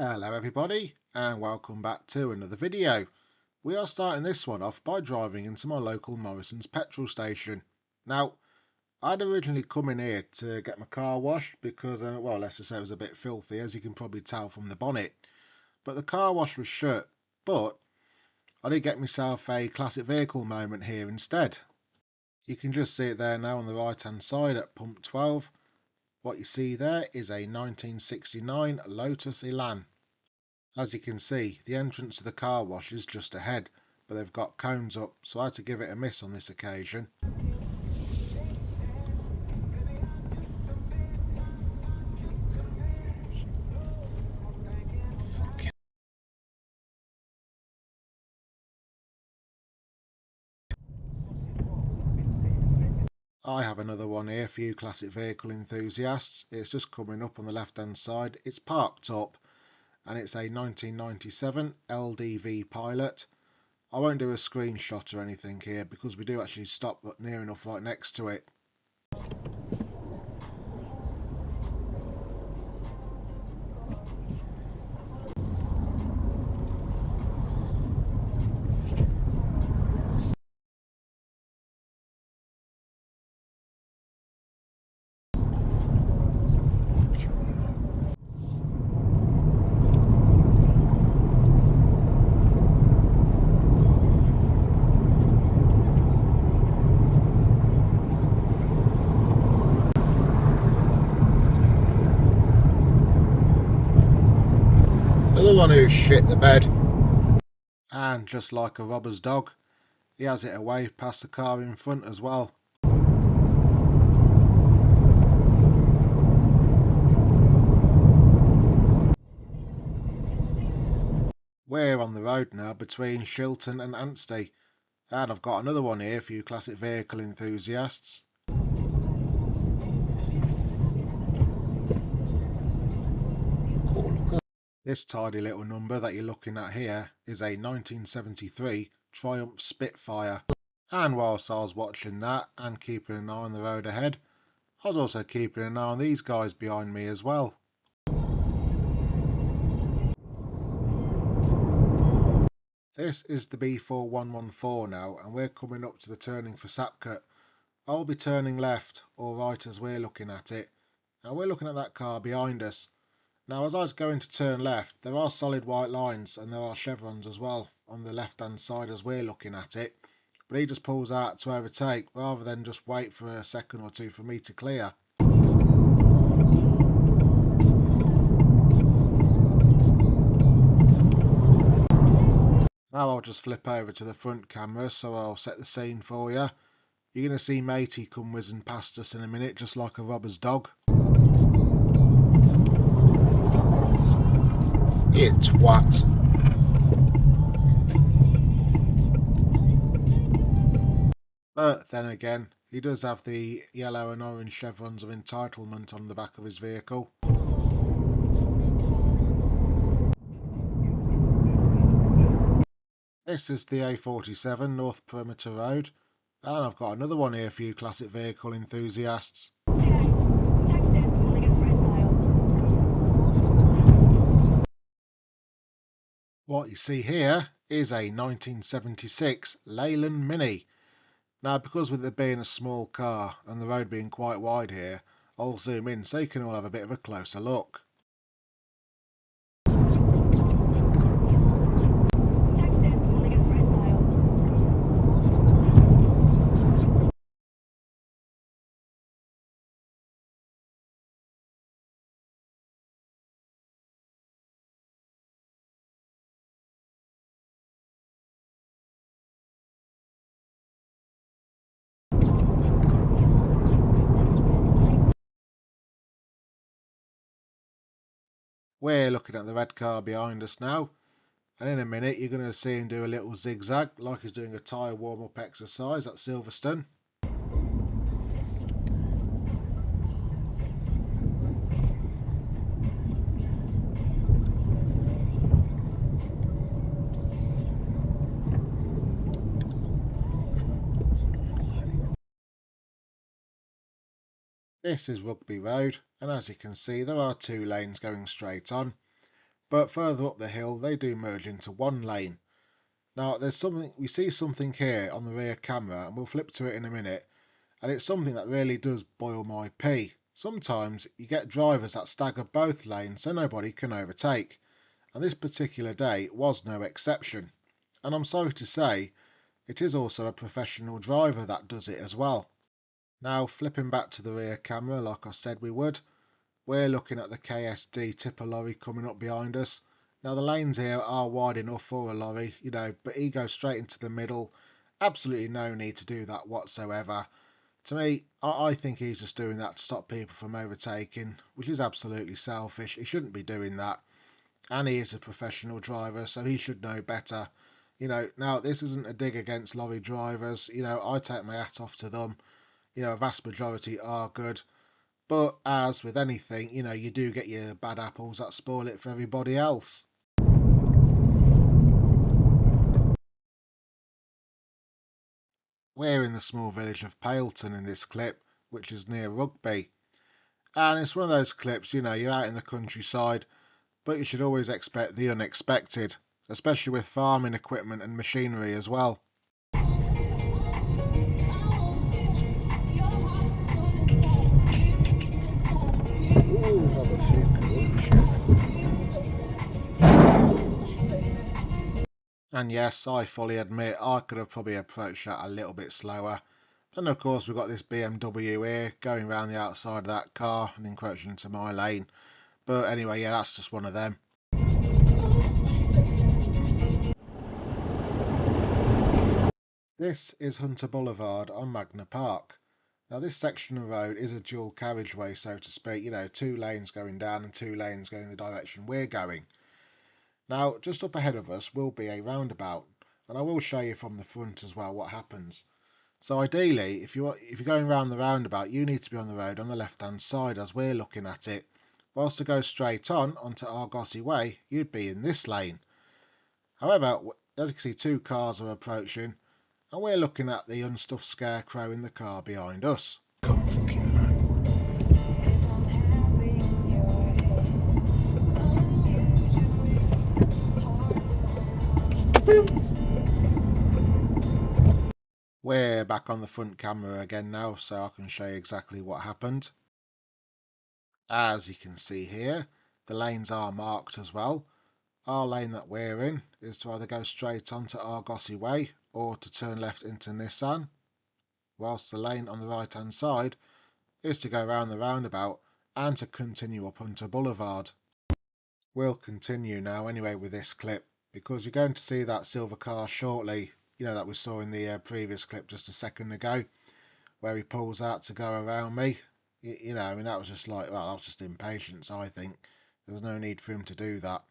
Hello everybody and welcome back to another video. We are starting this one off by driving into my local Morrison's petrol station. Now, I'd originally come in here to get my car washed because, well, let's just say it was a bit filthy, as you can probably tell from the bonnet. But the car wash was shut, but I did get myself a classic vehicle moment here instead. You can just see it there now on the right hand side at pump 12. What you see there is a 1969 Lotus Elan. As you can see, the entrance to the car wash is just ahead, but they've got cones up, so I had to give it a miss on this occasion. I have another one here for you classic vehicle enthusiasts. It's just coming up on the left hand side. It's parked up and it's a 1997 LDV Pilot. I won't do a screenshot or anything here because we do actually stop near enough right next to it. Another one who shit the bed. And just like a robber's dog, he has it away past the car in front as well. We're on the road now between Shilton and ANSTY, and I've got another one here for you classic vehicle enthusiasts. This tidy little number that you're looking at here is a 1973 Triumph Spitfire. And whilst I was watching that and keeping an eye on the road ahead, I was also keeping an eye on these guys behind me as well. This is the B4114 now, and we're coming up to the turning for SAPCOTE. I'll be turning left or right as we're looking at it. Now we're looking at that car behind us. Now as I was going to turn left, there are solid white lines and there are chevrons as well on the left hand side as we're looking at it. But he just pulls out to overtake rather than just wait for a second or two for me to clear. Now I'll just flip over to the front camera so I'll set the scene for you. You're going to see matey come whizzing past us in a minute just like a robber's dog. It's what? But then again, he does have the yellow and orange chevrons of entitlement on the back of his vehicle. This is the A47 North Perimeter Road, and I've got another one here for you classic vehicle enthusiasts. What you see here is a 1976 Leyland Mini. Now, because with it being a small car and the road being quite wide here, I'll zoom in so you can all have a bit of a closer look. We're looking at the red car behind us now, and in a minute you're going to see him do a little zigzag like he's doing a tyre warm-up exercise at Silverstone. This is Rugby Road, and as you can see there are two lanes going straight on. but further up the hill they do merge into one lane. Now we see something here on the rear camera, and we'll flip to it in a minute, and it's something that really does boil my pea. Sometimes you get drivers that stagger both lanes so nobody can overtake, and this particular day was no exception. And I'm sorry to say, it is also a professional driver that does it as well. Now flipping back to the rear camera like I said we would, we're looking at the KSD tipper lorry coming up behind us. Now the lanes here are wide enough for a lorry, but he goes straight into the middle. Absolutely no need to do that whatsoever. To me, I think he's just doing that to stop people from overtaking, which is absolutely selfish. He shouldn't be doing that. And he is a professional driver, so he should know better. Now this isn't a dig against lorry drivers. I take my hat off to them. A vast majority are good. But as with anything, you do get your bad apples that spoil it for everybody else. We're in the small village of PAILTON in this clip, which is near Rugby. And it's one of those clips, you're out in the countryside, but you should always expect the unexpected, especially with farming equipment and machinery as well. And yes, I fully admit I could have probably approached that a little bit slower. And of course we've got this BMW here going around the outside of that car and encroaching into my lane. But anyway, yeah, that's just one of them. This is Hunter Boulevard on Magna Park. Now this section of road is a dual carriageway, so to speak, 2 lanes going down and 2 lanes going in the direction we're going. Now just up ahead of us will be a roundabout, and I will show you from the front as well what happens. So ideally, if you're going around the roundabout, you need to be on the road on the left hand side as we're looking at it. Whilst to go straight on onto Argosy Way, you'd be in this lane. However, as you can see, 2 cars are approaching, and we're looking at the unstuffed scarecrow in the car behind us. We're back on the front camera again now, so I can show you exactly what happened. As you can see here, the lanes are marked as well. Our lane that we're in is to either go straight onto Argosy Way or to turn left into Nissan, whilst the lane on the right hand side is to go around the roundabout and to continue up Hunter Boulevard. We'll continue now anyway with this clip, because you're going to see that silver car shortly, that we saw in the previous clip just a second ago, where he pulls out to go around me. That was just like, well, that was just impatience, I think. There was no need for him to do that.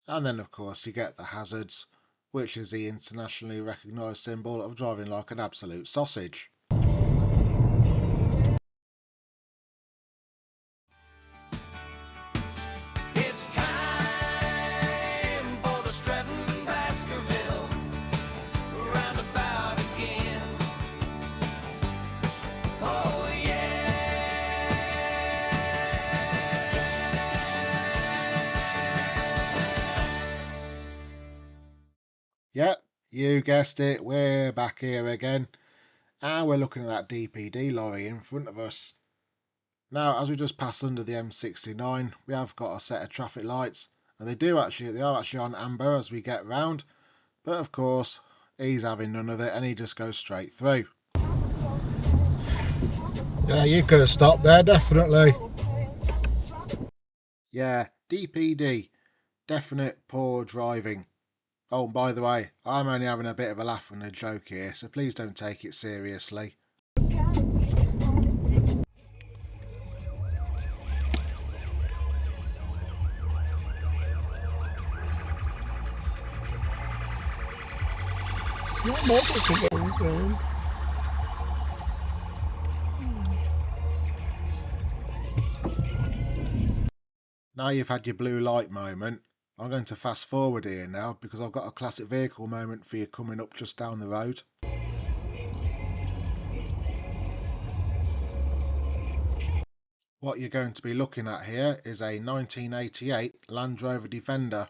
And then of course you get the hazards, which is the internationally recognised symbol of driving like an absolute sausage. It's time for the STRETTON Baskerville roundabout again. Oh yeah. Yep, you guessed it, we're back here again, and we're looking at that DPD lorry in front of us. Now, as we just passed under the M69, we have got a set of traffic lights, and they are actually on amber as we get round, but of course, he's having none of it, and he just goes straight through. Yeah, you could have stopped there, definitely. Yeah, DPD, definite poor driving. Oh, and by the way, I'm only having a bit of a laugh and a joke here, so please don't take it seriously. Not multiple going. Now you've had your blue light moment, I'm going to fast forward here now because I've got a classic vehicle moment for you coming up just down the road. What you're going to be looking at here is a 1988 Land Rover Defender.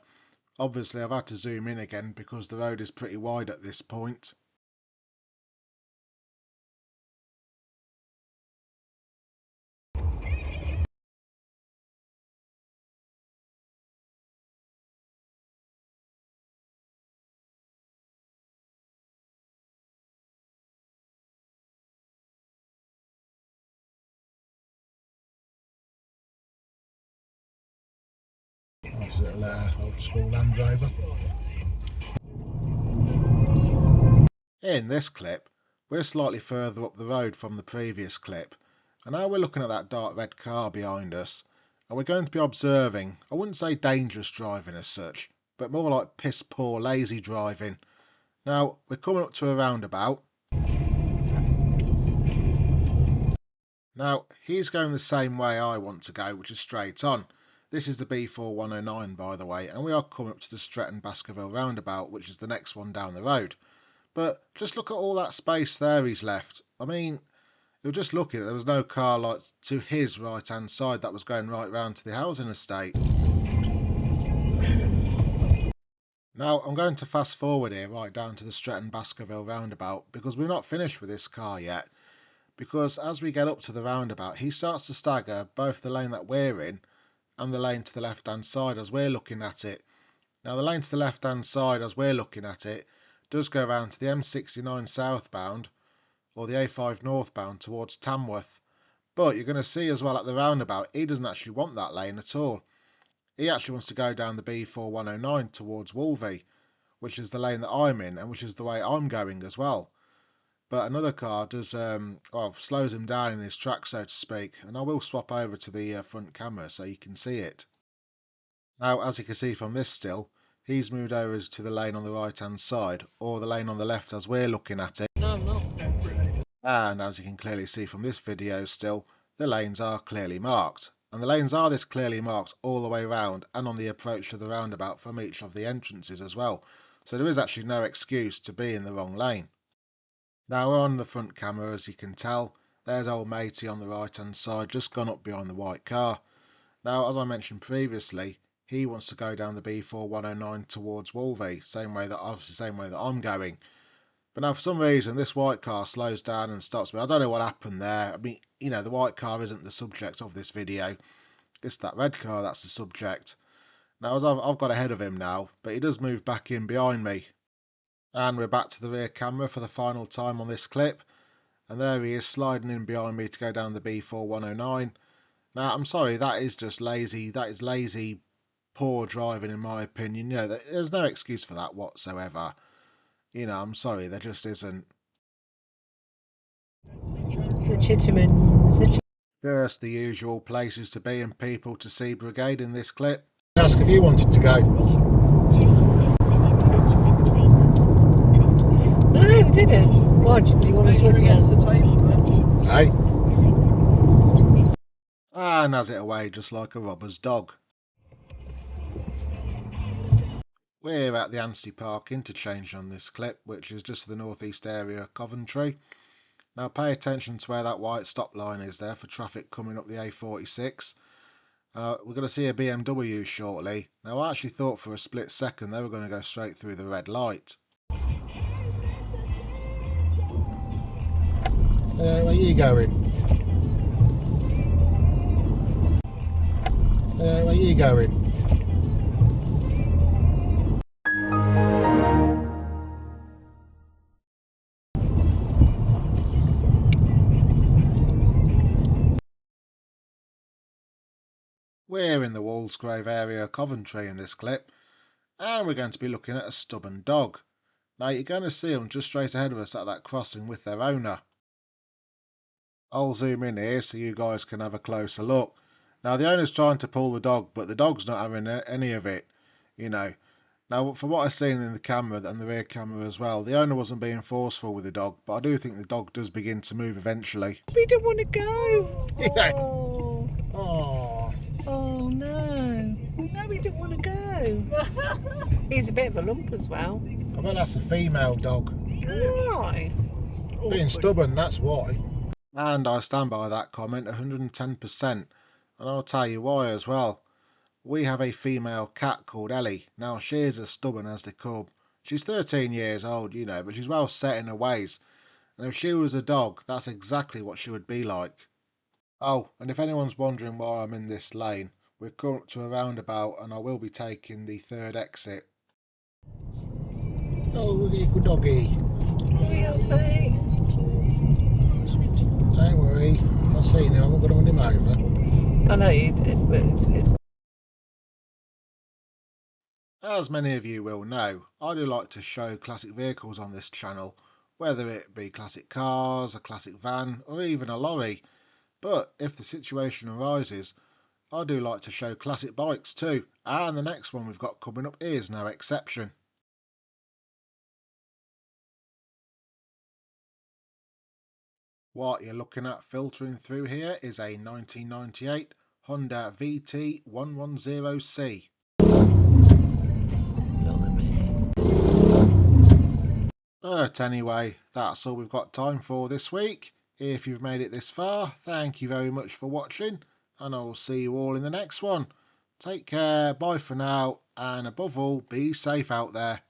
Obviously I've had to zoom in again because the road is pretty wide at this point. Nice little old school Land Rover. In this clip, we're slightly further up the road from the previous clip, and now we're looking at that dark red car behind us, and we're going to be observing, I wouldn't say dangerous driving as such, but more like piss poor lazy driving. Now, we're coming up to a roundabout. Now, he's going the same way I want to go, which is straight on. This is the B4109, by the way, and we are coming up to the STRETTON Baskerville roundabout, which is the next one down the road. But just look at all that space there he's left. I mean, you're just lucky that there was no car like to his right hand side that was going right round to the housing estate. Now I'm going to fast forward here right down to the STRETTON Baskerville roundabout because we're not finished with this car yet. Because as we get up to the roundabout, he starts to stagger both the lane that we're in and the lane to the left hand side as we're looking at it. Now the lane to the left hand side as we're looking at it does go round to the M69 southbound or the A5 northbound towards Tamworth. But you're going to see as well at the roundabout, he doesn't actually want that lane at all. He actually wants to go down the B4109 towards Wolvie, which is the lane that I'm in and which is the way I'm going as well. But another car does, slows him down in his track, so to speak, and I will swap over to the front camera so you can see it. Now, as you can see from this still, he's moved over to the lane on the right hand side, or the lane on the left as we're looking at it. No, I'm not. And as you can clearly see from this video still, the lanes are clearly marked. And the lanes are this clearly marked all the way round and on the approach to the roundabout from each of the entrances as well. So there is actually no excuse to be in the wrong lane. Now on the front camera, as you can tell, there's old matey on the right hand side just gone up behind the white car. Now as I mentioned previously, he wants to go down the B4109 towards Wolvie, same way that I'm going. But now for some reason this white car slows down and stops me. I don't know what happened there. I mean, you know, the white car isn't the subject of this video. It's that red car that's the subject. Now as I've got ahead of him now, but he does move back in behind me. And we're back to the rear camera for the final time on this clip. And there he is sliding in behind me to go down the B4109. Now I'm sorry, that is just lazy. That is lazy, poor driving in my opinion. You know, there's no excuse for that whatsoever. You know, I'm sorry, there just isn't. Just the usual places to be and people to see brigade in this clip. Ask if you wanted to go. No, we didn't. Why do you want us with you? Hey, And has it away just like a robber's dog. We're at the ANSTY Park interchange on this clip, which is just the northeast area of Coventry. Now pay attention to where that white stop line is there for traffic coming up the A46. We're going to see a BMW shortly. Now I actually thought for a split second they were going to go straight through the red light. where you going? Where you going? We're in the Walsgrave area of Coventry in this clip, and we're going to be looking at a stubborn dog. Now you're going to see them just straight ahead of us at that crossing with their owner. I'll zoom in here so you guys can have a closer look. Now the owner's trying to pull the dog, but the dog's not having any of it, you know. Now from what I've seen in the camera and the rear camera as well, the owner wasn't being forceful with the dog, but I do think the dog does begin to move eventually. We don't want to go. Yeah. Oh, Oh, oh no. No, No, he didn't want to go. He's a bit of a lump as well. I bet that's a female dog. Right. Being stubborn, that's why. And I stand by that comment 110%. And I'll tell you why as well. We have a female cat called Ellie. Now, she is as stubborn as they come. She's 13 years old, you know, but she's well set in her ways. And if she was a dog, that's exactly what she would be like. Oh, and if anyone's wondering why I'm in this lane, we're coming up to a roundabout and I will be taking the third exit. Oh, you good doggy. Hey. Don't worry. I'll see you now. I'm not going to run him over. I know you did, but it's As many of you will know, I do like to show classic vehicles on this channel, whether it be classic cars, a classic van, or even a lorry. But if the situation arises, I do like to show classic bikes too, and the next one we've got coming up is no exception. What you're looking at filtering through here is a 1998 Honda VT 110C. But anyway, that's all we've got time for this week. If you've made it this far, thank you very much for watching, and I will see you all in the next one. Take care, bye for now, and above all, be safe out there.